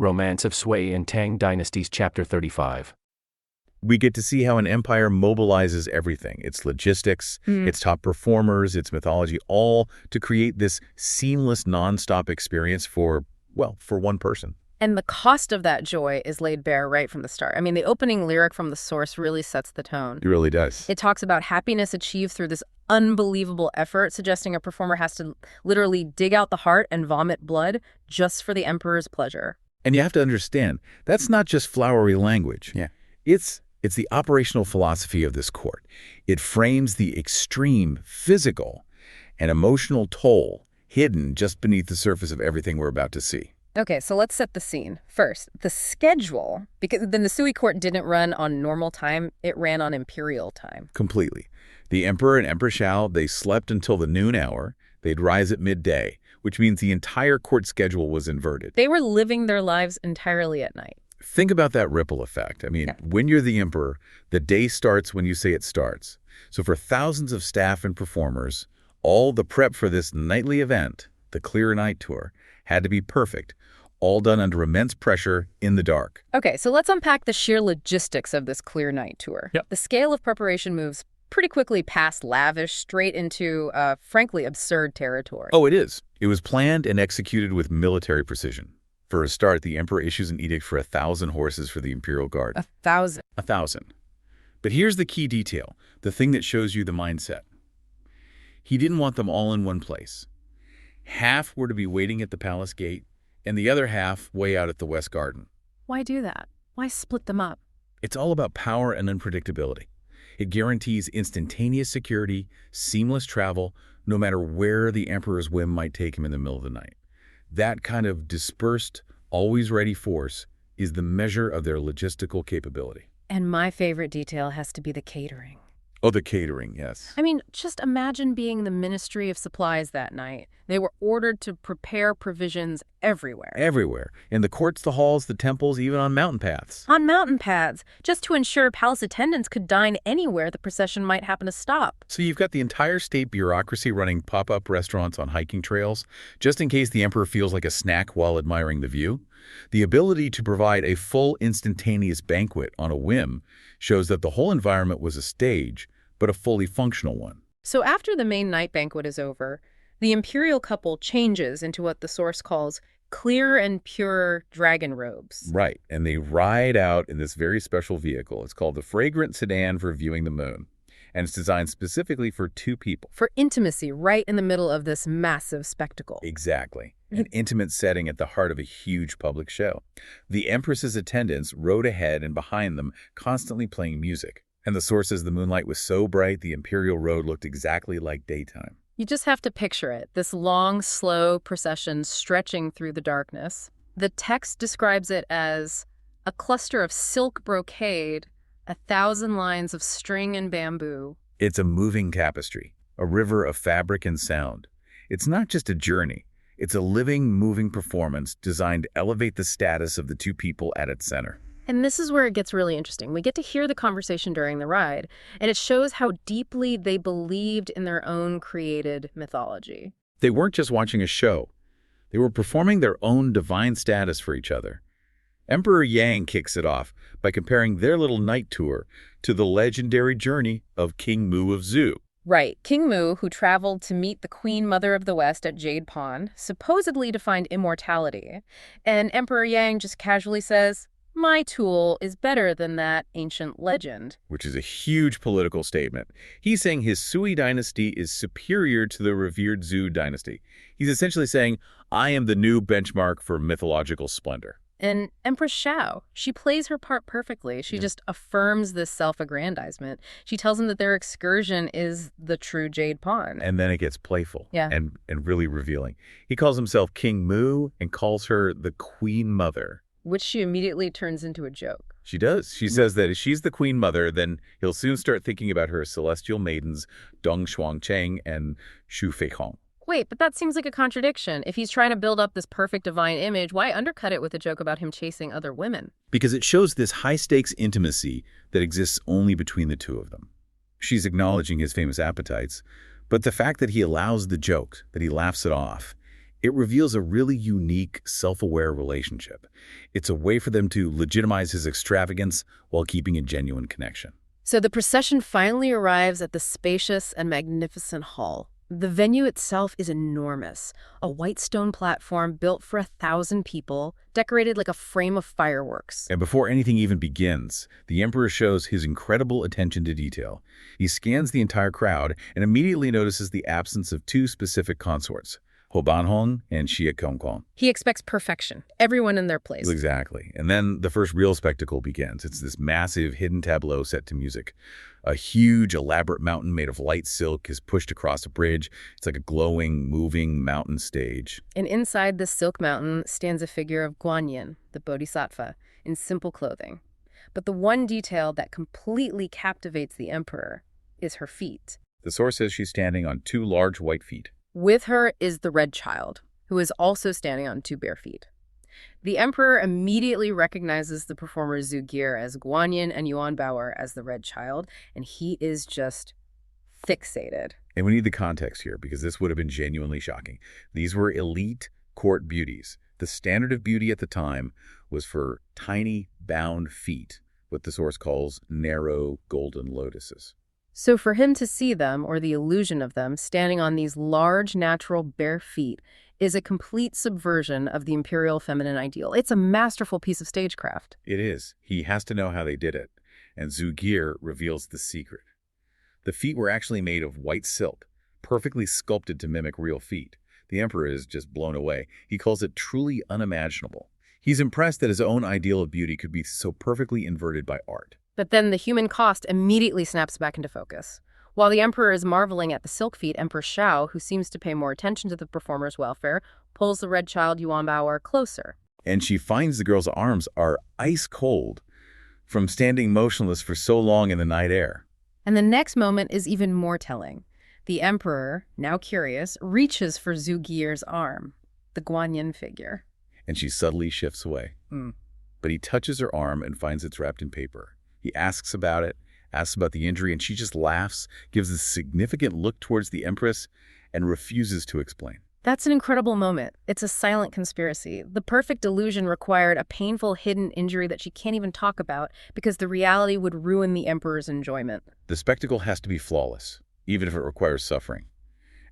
Romance of Sui and Tang Dynasties Chapter 35. We get to see how an empire mobilizes everything, its logistics, its top performers, its mythology, all to create this seamless, nonstop experience for one person. And the cost of that joy is laid bare right from the start. I mean, the opening lyric from the source really sets the tone. It really does. It talks about happiness achieved through this unbelievable effort, suggesting a performer has to literally dig out the heart and vomit blood just for the emperor's pleasure. And you have to understand, that's not just flowery language. Yeah. It's the operational philosophy of this court. It frames the extreme physical and emotional toll hidden just beneath the surface of everything we're about to see. Okay, so let's set the scene. First, the schedule, because then the Sui court didn't run on normal time, it ran on imperial time. Completely. The emperor and Empress Xiao, they slept until the noon hour. They'd rise at midday, which means the entire court schedule was inverted. They were living their lives entirely at night. Think about that ripple effect. I mean, when you're the emperor, the day starts when you say it starts. So for thousands of staff and performers, all the prep for this nightly event, the Clear Night Tour, had to be perfect, all done under immense pressure in the dark. Okay, so let's unpack the sheer logistics of this Clear Night Tour. Yep. The scale of preparation moves pretty quickly past lavish, straight into, frankly, absurd territory. Oh, it is. It was planned and executed with military precision. For a start, the emperor issues an edict for 1,000 horses for the imperial guard. 1,000. 1,000. But here's the key detail, the thing that shows you the mindset. He didn't want them all in one place. Half were to be waiting at the palace gate, and the other half way out at the West Garden. Why do that? Why split them up? It's all about power and unpredictability. It guarantees instantaneous security, seamless travel, no matter where the emperor's whim might take him in the middle of the night. That kind of dispersed, always ready force is the measure of their logistical capability. And my favorite detail has to be the catering. Oh, the catering, yes. I mean, just imagine being the Ministry of Supplies that night. They were ordered to prepare provisions everywhere. Everywhere. In the courts, the halls, the temples, even on mountain paths. On mountain paths, just to ensure palace attendants could dine anywhere the procession might happen to stop. So you've got the entire state bureaucracy running pop-up restaurants on hiking trails, just in case the emperor feels like a snack while admiring the view. The ability to provide a full instantaneous banquet on a whim shows that the whole environment was a stage, but a fully functional one. So after the main night banquet is over, the imperial couple changes into what the source calls clear and pure dragon robes. Right, and they ride out in this very special vehicle. It's called the Fragrant Sedan for Viewing the Moon, and it's designed specifically for two people. For intimacy right in the middle of this massive spectacle. Exactly. An intimate setting at the heart of a huge public show. The Empress's attendants rode ahead and behind them, constantly playing music. And the source says the moonlight was so bright the imperial road looked exactly like daytime. You just have to picture it, this long, slow procession stretching through the darkness. The text describes it as a cluster of silk brocade, 1,000 lines of string and bamboo. It's a moving tapestry, a river of fabric and sound. It's not just a journey. It's a living, moving performance designed to elevate the status of the two people at its center. And this is where it gets really interesting. We get to hear the conversation during the ride, and it shows how deeply they believed in their own created mythology. They weren't just watching a show. They were performing their own divine status for each other. Emperor Yang kicks it off by comparing their little night tour to the legendary journey of King Mu of Zhou. Right. King Mu, who traveled to meet the Queen Mother of the West at Jade Pond, supposedly to find immortality. And Emperor Yang just casually says, "My tool is better than that ancient legend." Which is a huge political statement. He's saying his Sui dynasty is superior to the revered Zhou dynasty. He's essentially saying, I am the new benchmark for mythological splendor. And Empress Xiao, she plays her part perfectly. She just affirms this self-aggrandizement. She tells him that their excursion is the true Jade Pond. And then it gets playful and really revealing. He calls himself King Mu and calls her the Queen Mother. Which she immediately turns into a joke. She does. She says that if she's the Queen Mother, then he'll soon start thinking about her celestial maidens, Dong Shuangcheng and Xu Feihong. Wait, but that seems like a contradiction. If he's trying to build up this perfect divine image, why undercut it with a joke about him chasing other women? Because it shows this high-stakes intimacy that exists only between the two of them. She's acknowledging his famous appetites, but the fact that he allows the joke, that he laughs it off, It reveals a really unique, self-aware relationship. It's a way for them to legitimize his extravagance while keeping a genuine connection. So the procession finally arrives at the spacious and magnificent hall. The venue itself is enormous, a white stone platform built for 1,000 people, decorated like a frame of fireworks. And before anything even begins, the emperor shows his incredible attention to detail. He scans the entire crowd and immediately notices the absence of two specific consorts, Hobanhong and Xiaokongkong. He expects perfection, everyone in their place. Exactly. And then the first real spectacle begins. It's this massive hidden tableau set to music. A huge, elaborate mountain made of light silk is pushed across a bridge. It's like a glowing, moving mountain stage. And inside this silk mountain stands a figure of Guanyin, the bodhisattva, in simple clothing. But the one detail that completely captivates the emperor is her feet. The source says she's standing on two large white feet. With her is the red child, who is also standing on two bare feet. The emperor immediately recognizes the performer Zhu Gear as Guanyin and Yuan Bao'er as the red child, and he is just fixated. And we need the context here because this would have been genuinely shocking. These were elite court beauties. The standard of beauty at the time was for tiny, bound feet, what the source calls narrow golden lotuses. So for him to see them, or the illusion of them, standing on these large, natural, bare feet is a complete subversion of the imperial feminine ideal. It's a masterful piece of stagecraft. It is. He has to know how they did it. And Zhu Gear reveals the secret. The feet were actually made of white silk, perfectly sculpted to mimic real feet. The emperor is just blown away. He calls it truly unimaginable. He's impressed that his own ideal of beauty could be so perfectly inverted by art. But then the human cost immediately snaps back into focus. While the emperor is marveling at the silk feet, Emperor Shao, who seems to pay more attention to the performer's welfare, pulls the red child Yuan Bao'er closer. And she finds the girl's arms are ice cold from standing motionless for so long in the night air. And the next moment is even more telling. The emperor, now curious, reaches for Zhu Gear's arm, the Guanyin figure. And she subtly shifts away. But he touches her arm and finds it's wrapped in paper. He asks about it, asks about the injury, and she just laughs, gives a significant look towards the empress, and refuses to explain. That's an incredible moment. It's a silent conspiracy. The perfect illusion required a painful hidden injury that she can't even talk about because the reality would ruin the emperor's enjoyment. The spectacle has to be flawless, even if it requires suffering.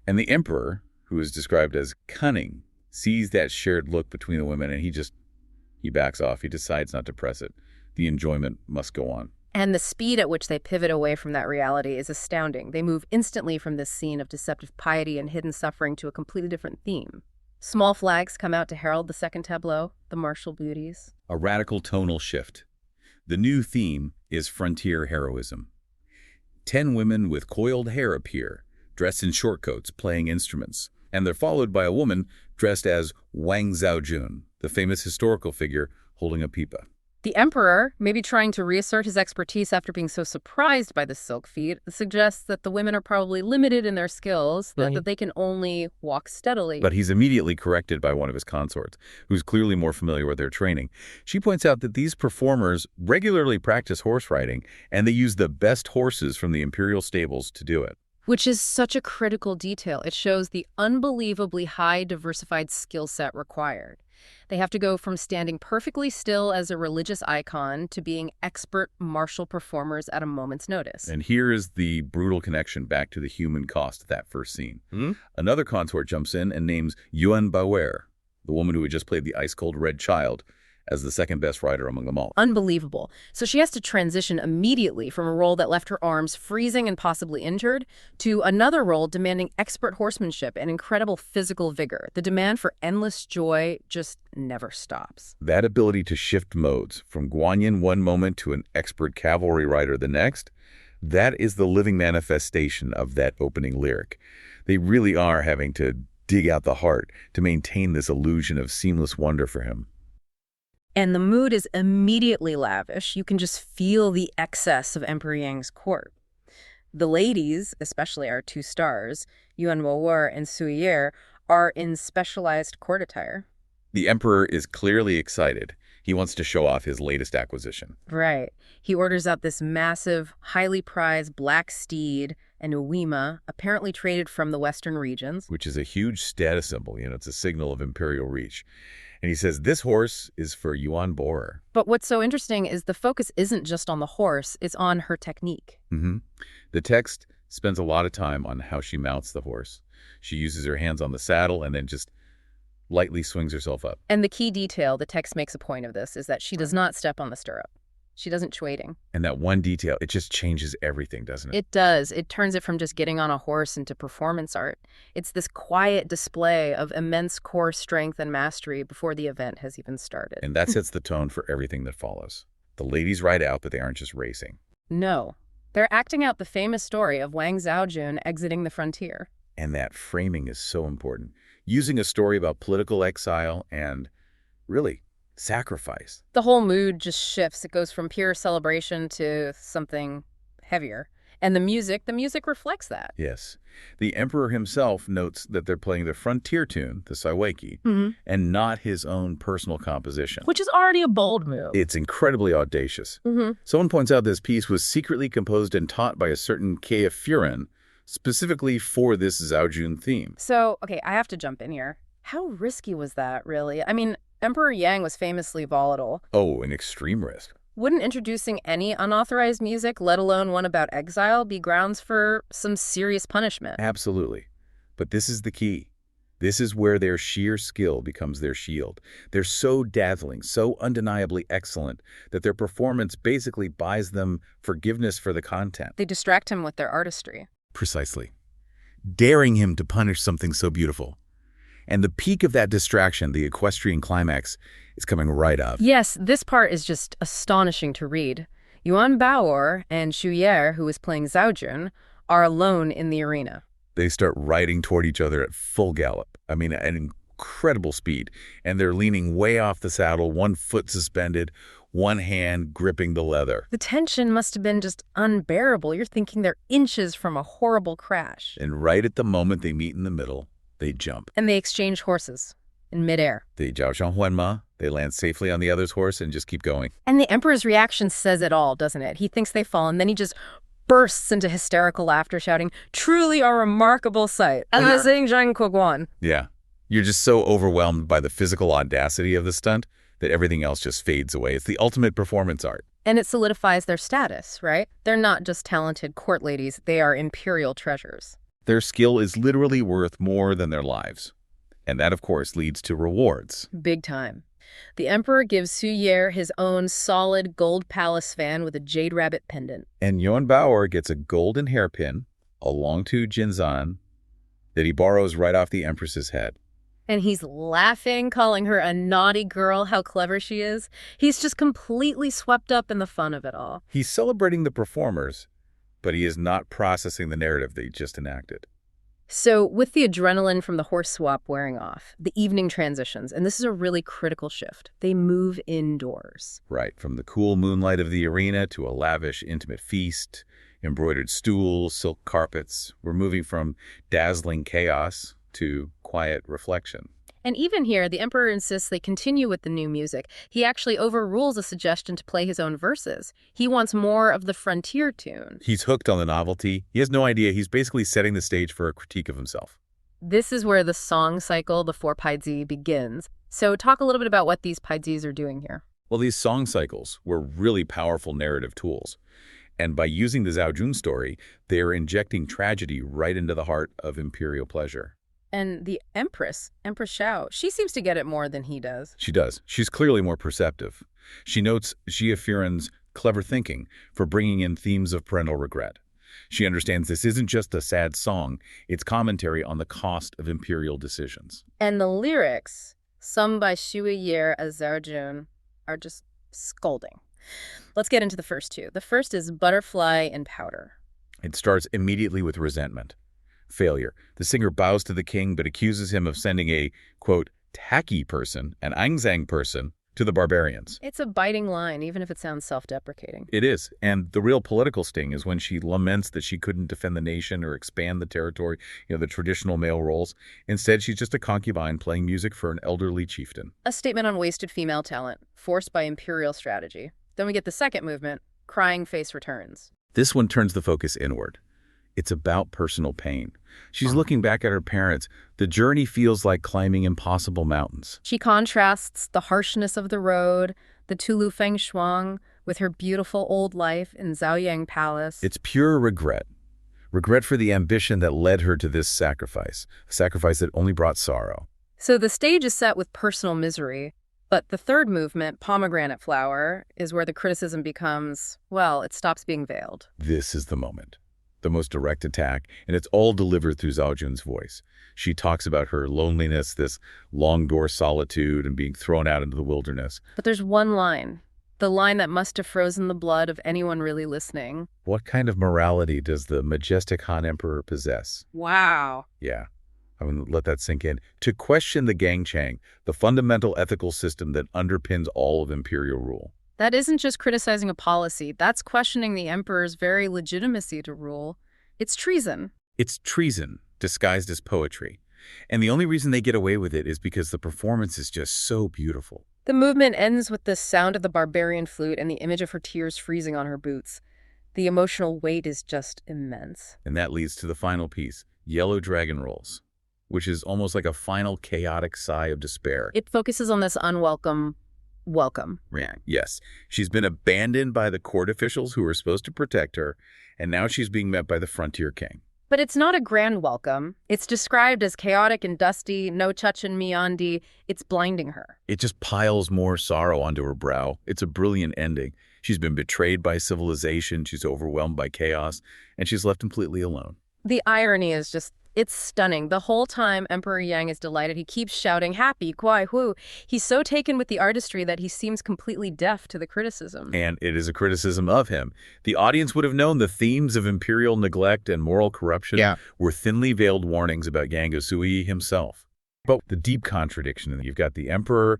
And the emperor, who is described as cunning, sees that shared look between the women, and he backs off. He decides not to press it. The enjoyment must go on. And the speed at which they pivot away from that reality is astounding. They move instantly from this scene of deceptive piety and hidden suffering to a completely different theme. Small flags come out to herald the second tableau, the martial beauties. A radical tonal shift. The new theme is frontier heroism. 10 women with coiled hair appear, dressed in short coats, playing instruments. And they're followed by a woman dressed as Wang Zhaojun, the famous historical figure holding a pipa. The emperor, maybe trying to reassert his expertise after being so surprised by the silk feet, suggests that the women are probably limited in their skills, that they can only walk steadily. But he's immediately corrected by one of his consorts, who's clearly more familiar with their training. She points out that these performers regularly practice horse riding, and they use the best horses from the imperial stables to do it. Which is such a critical detail. It shows the unbelievably high diversified skill set required. They have to go from standing perfectly still as a religious icon to being expert martial performers at a moment's notice. And here is the brutal connection back to the human cost of that first scene. Another consort jumps in and names Yuan Bao'er, the woman who had just played the ice-cold red child, as the second best rider among them all. Unbelievable. So she has to transition immediately from a role that left her arms freezing and possibly injured to another role demanding expert horsemanship and incredible physical vigor. The demand for endless joy just never stops. That ability to shift modes from Guanyin one moment to an expert cavalry rider the next, that is the living manifestation of that opening lyric. They really are having to dig out the heart to maintain this illusion of seamless wonder for him. And the mood is immediately lavish. You can just feel the excess of Emperor Yang's court. The ladies, especially our two stars, Yuan Bao'er and Suyer, are in specialized court attire. The emperor is clearly excited. He wants to show off his latest acquisition. Right. He orders out this massive, highly prized black steed and uwima, apparently traded from the western regions. Which is a huge status symbol. It's a signal of imperial reach. And he says, this horse is for Yuan Borer. But what's so interesting is the focus isn't just on the horse, it's on her technique. The text spends a lot of time on how she mounts the horse. She uses her hands on the saddle and then just lightly swings herself up. And the key detail, the text makes a point of this, is that she does not step on the stirrup. She doesn't chwading. And that one detail, it just changes everything, doesn't it? It does. It turns it from just getting on a horse into performance art. It's this quiet display of immense core strength and mastery before the event has even started. And that sets the tone for everything that follows. The ladies ride out, but they aren't just racing. No. They're acting out the famous story of Wang Zhaojun exiting the frontier. And that framing is so important. Using a story about political exile and, really, sacrifice. The whole mood just shifts. It goes from pure celebration to something heavier. And the music reflects that. Yes. The emperor himself notes that they're playing the frontier tune, the Saiweki, and not his own personal composition. Which is already a bold move. It's incredibly audacious. Someone points out this piece was secretly composed and taught by a certain Kea Furen, specifically for this Zhaojun theme. So, okay, I have to jump in here. How risky was that, really? I mean, Emperor Yang was famously volatile. Oh, an extreme risk. Wouldn't introducing any unauthorized music, let alone one about exile, be grounds for some serious punishment? Absolutely. But this is the key. This is where their sheer skill becomes their shield. They're so dazzling, so undeniably excellent, that their performance basically buys them forgiveness for the content. They distract him with their artistry. Precisely. Daring him to punish something so beautiful. And the peak of that distraction, the equestrian climax, is coming right up. Yes, this part is just astonishing to read. Yuan Baoer and Xu Yer, who is playing Zhaojun, are alone in the arena. They start riding toward each other at full gallop. I mean, at incredible speed. And they're leaning way off the saddle, one foot suspended, one hand gripping the leather. The tension must have been just unbearable. You're thinking they're inches from a horrible crash. And right at the moment they meet in the middle, they jump. And they exchange horses in midair. They jiaoshan huanma. They land safely on the other's horse and just keep going. And the emperor's reaction says it all, doesn't it? He thinks they fall, and then he just bursts into hysterical laughter, shouting, "Truly a remarkable sight." Yeah. You're just so overwhelmed by the physical audacity of the stunt that everything else just fades away. It's the ultimate performance art. And it solidifies their status, right? They're not just talented court ladies. They are imperial treasures. Their skill is literally worth more than their lives. And that, of course, leads to rewards. Big time. The emperor gives Xu Yer his own solid gold palace fan with a jade rabbit pendant. And Yuan Baoer gets a golden hairpin, a long-two jinzan, that he borrows right off the empress's head. And he's laughing, calling her a naughty girl, how clever she is. He's just completely swept up in the fun of it all. He's celebrating the performers, but he is not processing the narrative that he just enacted. So with the adrenaline from the horse swap wearing off, the evening transitions, and this is a really critical shift. They move indoors. Right, from the cool moonlight of the arena to a lavish, intimate feast, embroidered stools, silk carpets. We're moving from dazzling chaos to quiet reflection. And even here, the emperor insists they continue with the new music. He actually overrules a suggestion to play his own verses. He wants more of the frontier tune. He's hooked on the novelty. He has no idea. He's basically setting the stage for a critique of himself. This is where the song cycle, the four paizhi, begins. So talk a little bit about what these paizhis are doing here. Well, these song cycles were really powerful narrative tools. And by using the Zhaojun story, they are injecting tragedy right into the heart of imperial pleasure. And the Empress Xiao, she seems to get it more than he does. She does. She's clearly more perceptive. She notes Xia Furen's clever thinking for bringing in themes of parental regret. She understands this isn't just a sad song, it's commentary on the cost of imperial decisions. And the lyrics, sung by Xu Yer as Zhaojun, are just scolding. Let's get into the first two. The first is Butterfly in Powder. It starts immediately with resentment. Failure. The singer bows to the king but accuses him of sending a, quote, tacky person, an Angzang person, to the barbarians. It's a biting line, even if it sounds self-deprecating. It is. And the real political sting is when she laments that she couldn't defend the nation or expand the territory, the traditional male roles. Instead, she's just a concubine playing music for an elderly chieftain. A statement on wasted female talent, forced by imperial strategy. Then we get the second movement, Crying Face Returns. This one turns the focus inward. It's about personal pain. She's looking back at her parents. The journey feels like climbing impossible mountains. She contrasts the harshness of the road, the Tulu Feng Shuang, with her beautiful old life in Zhaoyang Palace. It's pure regret. Regret for the ambition that led her to this sacrifice, a sacrifice that only brought sorrow. So the stage is set with personal misery, but the third movement, Pomegranate Flower, is where the criticism becomes, well, it stops being veiled. This is the moment. The most direct attack, and it's all delivered through Zhao Jun's voice. She talks about her loneliness, this long-door solitude, and being thrown out into the wilderness. But there's one line, the line that must have frozen the blood of anyone really listening. What kind of morality does the majestic Han Emperor possess? Wow. Yeah, I'm going to let that sink in. To question the Gangchang, the fundamental ethical system that underpins all of imperial rule. That isn't just criticizing a policy, that's questioning the emperor's very legitimacy to rule. It's treason. It's treason disguised as poetry. And the only reason they get away with it is because the performance is just so beautiful. The movement ends with the sound of the barbarian flute and the image of her tears freezing on her boots. The emotional weight is just immense. And that leads to the final piece, Yellow Dragon Rolls, which is almost like a final chaotic sigh of despair. It focuses on this unwelcome welcome. Yes, she's been abandoned by the court officials who were supposed to protect her, and now she's being met by the frontier king. But it's not a grand welcome. It's described as chaotic and dusty, no chachin miyandi. It's blinding her. It just piles more sorrow onto her brow. It's a brilliant ending. She's been betrayed by civilization, she's overwhelmed by chaos, and she's left completely alone. The irony is just, it's stunning. The whole time Emperor Yang is delighted. He keeps shouting, happy, guai hu. He's so taken with the artistry that he seems completely deaf to the criticism. And it is a criticism of him. The audience would have known the themes of imperial neglect and moral corruption were thinly veiled warnings about Yang Gosui himself. But the deep contradiction, you've got the emperor,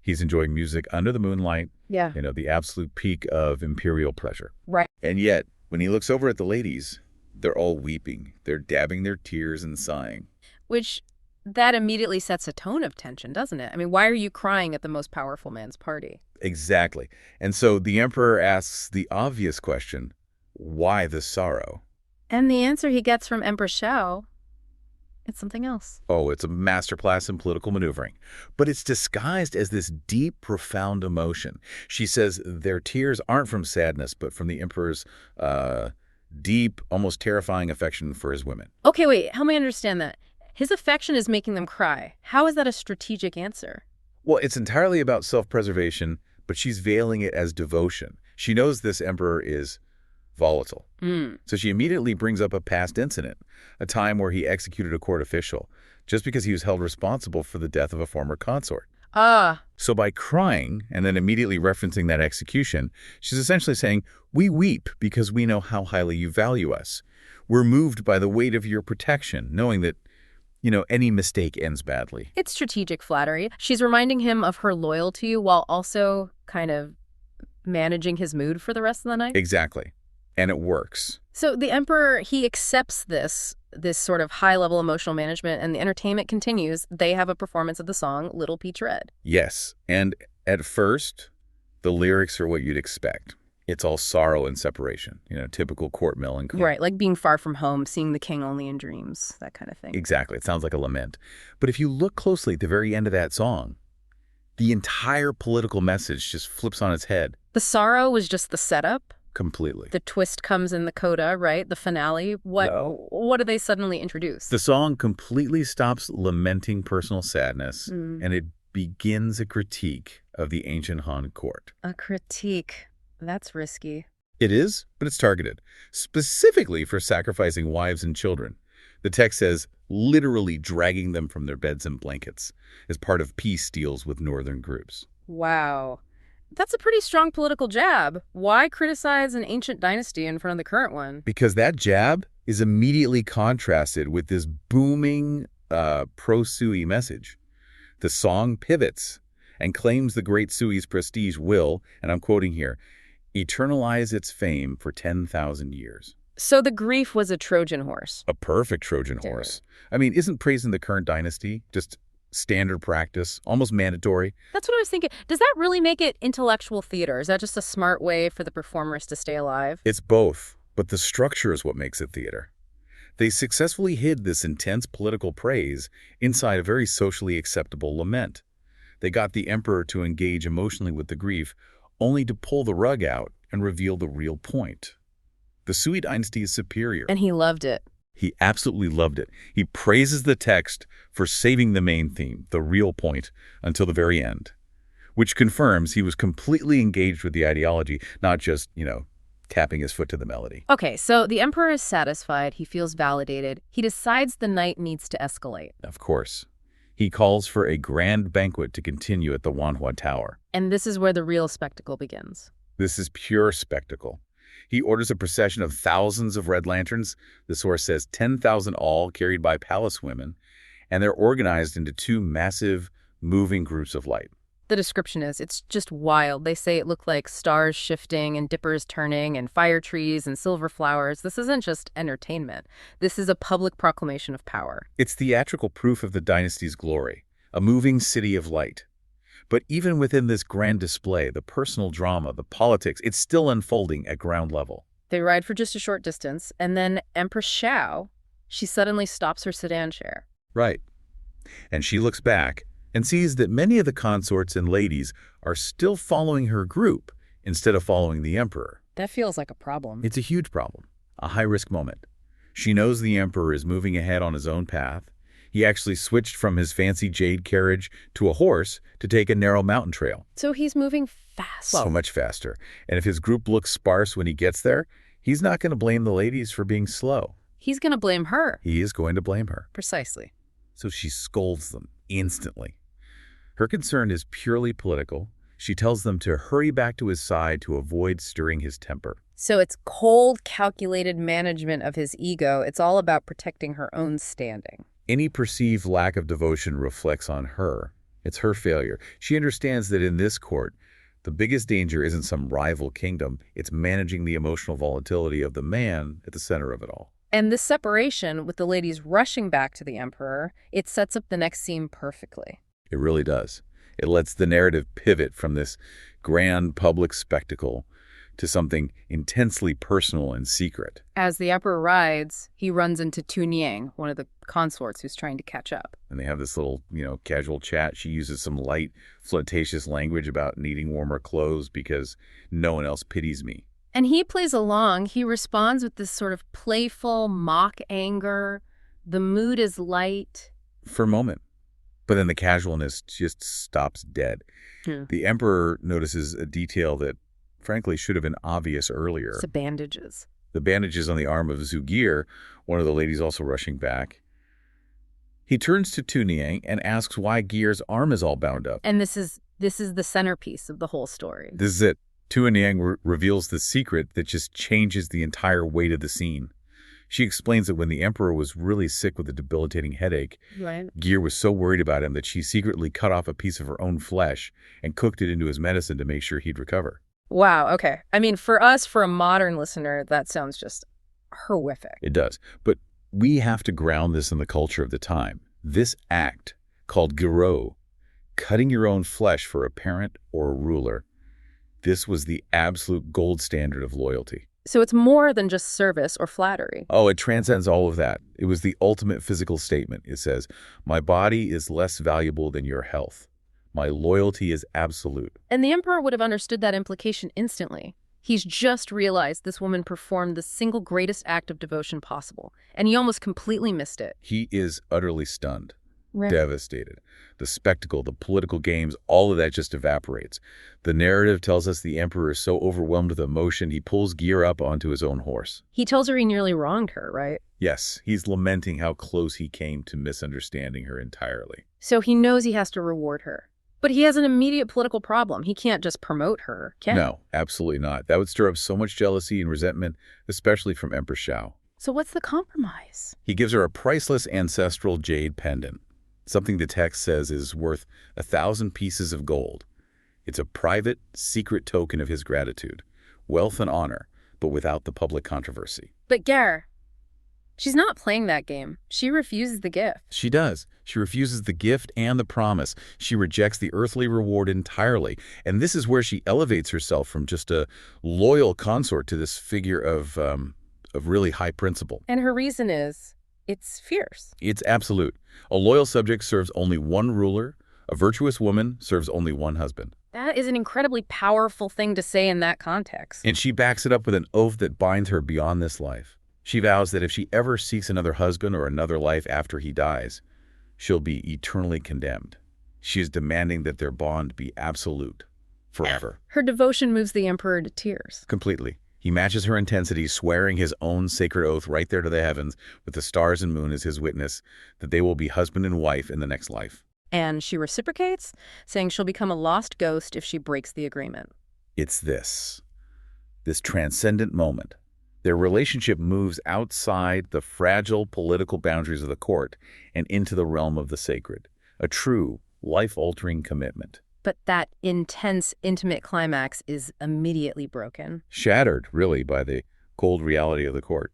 he's enjoying music under the moonlight, the absolute peak of imperial pleasure. Right. And yet, when he looks over at the ladies, they're all weeping. They're dabbing their tears and sighing. Which, that immediately sets a tone of tension, doesn't it? I mean, why are you crying at the most powerful man's party? Exactly. And so the emperor asks the obvious question, why the sorrow? And the answer he gets from Empress Xiao, it's something else. Oh, it's a masterclass in political maneuvering. But it's disguised as this deep, profound emotion. She says their tears aren't from sadness, but from the emperor's deep, almost terrifying affection for his women. Okay, wait, help me understand that. His affection is making them cry. How is that a strategic answer? Well, it's entirely about self-preservation, but she's veiling it as devotion. She knows this emperor is volatile. So she immediately brings up a past incident, a time where he executed a court official, just because he was held responsible for the death of a former consort. So by crying and then immediately referencing that execution, she's essentially saying, we weep because we know how highly you value us. We're moved by the weight of your protection, knowing that, any mistake ends badly. It's strategic flattery. She's reminding him of her loyalty while also kind of managing his mood for the rest of the night. Exactly. And it works. So the emperor, he accepts this sort of high-level emotional management, and the entertainment continues. They have a performance of the song Little Peach Red. Yes, and at first, the lyrics are what you'd expect. It's all sorrow and separation, typical court melancholy. Right, like being far from home, seeing the king only in dreams, that kind of thing. Exactly, it sounds like a lament. But if you look closely at the very end of that song, the entire political message just flips on its head. The sorrow was just the setup? Completely. The twist comes in the coda, right? The finale. What do they suddenly introduce? The song completely stops lamenting personal sadness, and it begins a critique of the ancient Han court. A critique. That's risky. It is, but it's targeted, specifically for sacrificing wives and children. The text says, literally dragging them from their beds and blankets as part of peace deals with northern groups. Wow. That's a pretty strong political jab. Why criticize an ancient dynasty in front of the current one? Because that jab is immediately contrasted with this booming pro-Sui message. The song pivots and claims the great Sui's prestige will, and I'm quoting here, eternalize its fame for 10,000 years. So the grief was a Trojan horse. A perfect Trojan horse. I mean, isn't praising the current dynasty just standard practice, almost mandatory? That's what I was thinking. Does that really make it intellectual theater? Is that just a smart way for the performers to stay alive? It's both, but the structure is what makes it theater. They successfully hid this intense political praise inside a very socially acceptable lament. They got the emperor to engage emotionally with the grief, only to pull the rug out and reveal the real point. The Sui dynasty is superior. And he loved it. He absolutely loved it. He praises the text for saving the main theme, the real point, until the very end, which confirms he was completely engaged with the ideology, not just, tapping his foot to the melody. Okay, so the emperor is satisfied. He feels validated. He decides the night needs to escalate. Of course. He calls for a grand banquet to continue at the Wanhua Tower. And this is where the real spectacle begins. This is pure spectacle. He orders a procession of thousands of red lanterns. The source says 10,000 all, carried by palace women, and they're organized into two massive, moving groups of light. The description is, it's just wild. They say it looked like stars shifting and dippers turning and fire trees and silver flowers. This isn't just entertainment. This is a public proclamation of power. It's theatrical proof of the dynasty's glory, a moving city of light. But even within this grand display, the personal drama, the politics, it's still unfolding at ground level. They ride for just a short distance, and then Empress Xiao, she suddenly stops her sedan chair. Right. And she looks back and sees that many of the consorts and ladies are still following her group instead of following the emperor. That feels like a problem. It's a huge problem, a high-risk moment. She knows the emperor is moving ahead on his own path. He actually switched from his fancy jade carriage to a horse to take a narrow mountain trail. So he's moving fast. So much faster. And if his group looks sparse when he gets there, he's not going to blame the ladies for being slow. He's going to blame her. He is going to blame her. Precisely. So she scolds them instantly. Her concern is purely political. She tells them to hurry back to his side to avoid stirring his temper. So it's cold, calculated management of his ego. It's all about protecting her own standing. Any perceived lack of devotion reflects on her. It's her failure. She understands that in this court, the biggest danger isn't some rival kingdom. It's managing the emotional volatility of the man at the center of it all. And this separation, with the ladies rushing back to the emperor, it sets up the next scene perfectly. It really does. It lets the narrative pivot from this grand public spectacle to something intensely personal and secret. As the emperor rides, he runs into Tu Niang, one of the consorts who's trying to catch up. And they have this little, casual chat. She uses some light, flirtatious language about needing warmer clothes because no one else pities me. And he plays along. He responds with this sort of playful mock anger. The mood is light. For a moment. But then the casualness just stops dead. The emperor notices a detail that, frankly, should have been obvious earlier. It's the bandages. The bandages on the arm of Zugir, one of the ladies also rushing back. He turns to Tu Niang and asks why Gir's arm is all bound up. And this is the centerpiece of the whole story. This is it. Tu Niang reveals the secret that just changes the entire weight of the scene. She explains that when the emperor was really sick with a debilitating headache, Gir was so worried about him that she secretly cut off a piece of her own flesh and cooked it into his medicine to make sure he'd recover. Wow, okay. I mean, for a modern listener, that sounds just horrific. It does. But we have to ground this in the culture of the time. This act, called giro, cutting your own flesh for a parent or a ruler, this was the absolute gold standard of loyalty. So it's more than just service or flattery. Oh, it transcends all of that. It was the ultimate physical statement. It says, my body is less valuable than your health. My loyalty is absolute. And the emperor would have understood that implication instantly. He's just realized this woman performed the single greatest act of devotion possible, and he almost completely missed it. He is utterly stunned, Right. devastated. The spectacle, the political games, all of that just evaporates. The narrative tells us the emperor is so overwhelmed with emotion, he pulls Gir up onto his own horse. He tells her he nearly wronged her, right? Yes, he's lamenting how close he came to misunderstanding her entirely. So he knows he has to reward her. But he has an immediate political problem. He can't just promote her, can he? No, absolutely not. That would stir up so much jealousy and resentment, especially from Empress Xiao. So what's the compromise? He gives her a priceless ancestral jade pendant, something the text says is worth 1,000 pieces of gold. It's a private, secret token of his gratitude, wealth and honor, but without the public controversy. But Ger, she's not playing that game. She refuses the gift. She does. She refuses the gift and the promise. She rejects the earthly reward entirely. And this is where she elevates herself from just a loyal consort to this figure of of really high principle. And her reason is, it's fierce. It's absolute. A loyal subject serves only one ruler. A virtuous woman serves only one husband. That is an incredibly powerful thing to say in that context. And she backs it up with an oath that binds her beyond this life. She vows that if she ever seeks another husband or another life after he dies, she'll be eternally condemned. She is demanding that their bond be absolute, forever. Her devotion moves the emperor to tears. Completely. He matches her intensity, swearing his own sacred oath right there to the heavens, with the stars and moon as his witness, that they will be husband and wife in the next life. And she reciprocates, saying she'll become a lost ghost if she breaks the agreement. It's this transcendent moment. Their relationship moves outside the fragile political boundaries of the court and into the realm of the sacred, a true, life-altering commitment. But that intense, intimate climax is immediately broken. Shattered, really, by the cold reality of the court.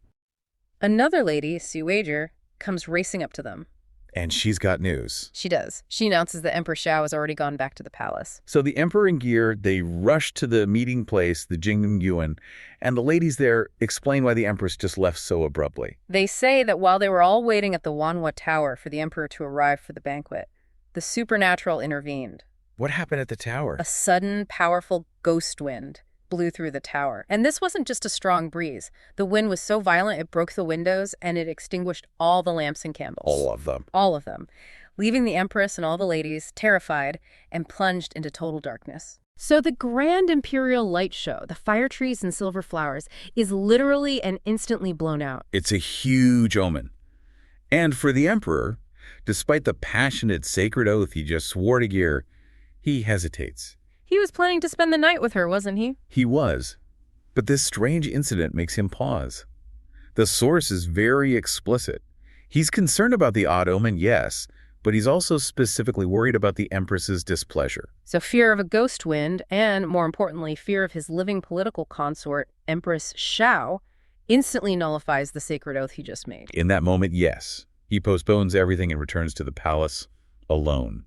Another lady, Sue Wager, comes racing up to them. And she's got news. She does. She announces that Emperor Xiao has already gone back to the palace. So the emperor and Gear, they rush to the meeting place, the Jingyuan, and the ladies there explain why the empress just left so abruptly. They say that while they were all waiting at the Wanhua Tower for the emperor to arrive for the banquet, the supernatural intervened. What happened at the tower? A sudden, powerful ghost wind blew through the tower. And this wasn't just a strong breeze. The wind was so violent it broke the windows and it extinguished all the lamps and candles. All of them. All of them, leaving the empress and all the ladies terrified and plunged into total darkness. So the grand imperial light show, the fire trees and silver flowers, is literally and instantly blown out. It's a huge omen. And for the emperor, despite the passionate sacred oath he just swore to Gear, he hesitates. He was planning to spend the night with her, wasn't he? He was. But this strange incident makes him pause. The source is very explicit. He's concerned about the odd omen, yes, but he's also specifically worried about the empress's displeasure. So fear of a ghost wind, and more importantly, fear of his living political consort, Empress Xiao, instantly nullifies the sacred oath he just made. In that moment, yes. He postpones everything and returns to the palace alone.